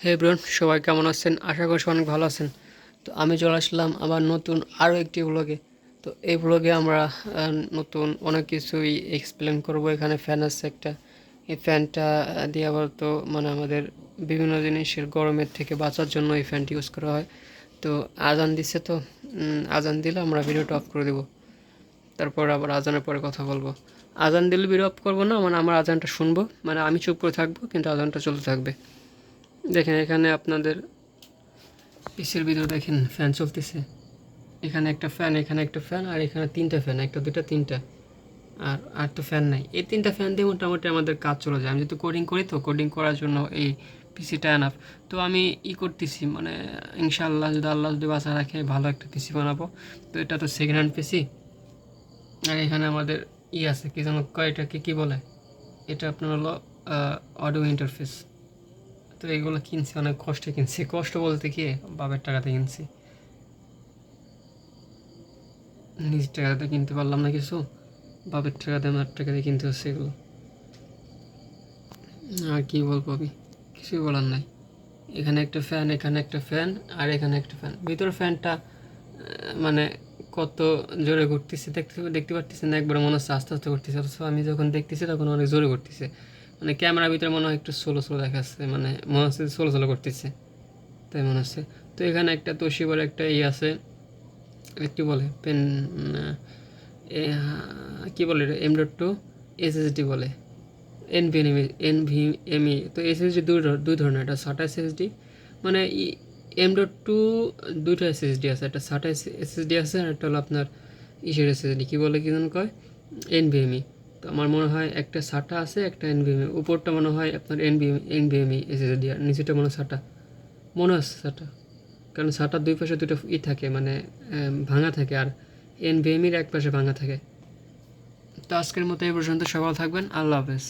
হে ব্রন, সবাই কেমন আছেন? আশা করছি অনেক ভালো আছেন। তো আমি চলে আসলাম আবার নতুন আরও একটি ব্লগে। তো এই ব্লগে আমরা নতুন অনেক কিছুই এক্সপ্লেন করব। এখানে ফ্যান আছে একটা, এই ফ্যানটা দিয়ে আবার তো মানে আমাদের বিভিন্ন জিনিসের গরমের থেকে বাঁচার জন্য এই ফ্যানটি ইউজ করা হয়। তো আজান দিচ্ছে, তো আজান দিলে আমরা ভিডিওটা অফ করে দেবো। তারপর আবার আজানের পরে কথা বলবো। আজান দিলে ভিডিও অফ করবো না, মানে আমরা আজানটা শুনবো, মানে আমি চুপ করে থাকবো কিন্তু আজানটা চলতে থাকবে। দেখেন এখানে আপনাদের পিসের ভিতরে দেখেন ফ্যান চলতেছে। এখানে একটা ফ্যান, এখানে একটা ফ্যান, আর এখানে তিনটা ফ্যান, একটা দুটা তিনটা। আর তো ফ্যান নাই। এই তিনটা ফ্যান দিয়ে মোটামুটি আমাদের কাজ চলে যায়। আমি যেহেতু কোডিং করি, তো কোডিং করার জন্য এই পিসিটা এনাফ। তো আমি করতেছি, মানে ইনশাআল্লাহ যদি আল্লাহ যদি বাঁচা রাখে ভালো একটা পিসি বানাবো। তো এটা তো সেকেন্ড হ্যান্ড পিসি। আর এখানে আমাদের আছে কি যেন কয়, এটাকে কী বলে, এটা আপনার হলো অডিও ইন্টারফেস। তো এগুলো কিনছি অনেক কষ্টে কিনছি, কষ্ট বলতে কি বাবার টাকাতে কিনছি, নিজের টাকাতে কিনতে পারলাম না কিছু, বাবার টাকাতে আমার টাকাতে কিনতে হচ্ছে এগুলো। আর কি বলবো, আমি কিছুই বলার নাই। এখানে একটা ফ্যান, এখানে একটা ফ্যান, আর এখানে একটা ফ্যান। ভিতর ফ্যানটা মানে কত জোরে ঘুরতেছে দেখতে দেখতে পারতেছে না, একবারে মনে হচ্ছে আস্তে আস্তে ঘুরতেছে, অথচ আমি যখন দেখতেছি তখন অনেক জোরে ঘুরতেছে। মানে ক্যামেরার ভিতরে মনে হয় একটু স্লো স্লো দেখাচ্ছে, মানে মনে হচ্ছে স্লো স্লো করতেছে, তাই মনে হচ্ছে। তো এখানে একটা তোশিবার একটা আছে, কি বলে পেন, কী বলে এটা, M.2 SSD বলে, NVMe। তো এসএসডি দুই ধরনের, একটা SATA SSD, মানে M.2 দুইটা SSD আছে, একটা SATA SSD আছে, আর একটা হলো আপনার ইসের SSD, কী বলে, কী যেন কয়, NVMe। তো আমার মনে হয় একটা SATA আছে, একটা NVMe। উপরটা মনে হয় আপনার NVMe SSD, আর নিচেটা মনে হয় SATA, মনে হচ্ছে SATA। কারণ SATA দুই পাশে দুটো থাকে, মানে ভাঙা থাকে, আর NVMeর এক পাশে ভাঙা থাকে। তো আজকের মতো এই পর্যন্ত, সকাল থাকবেন, আল্লাহ হাফেজ।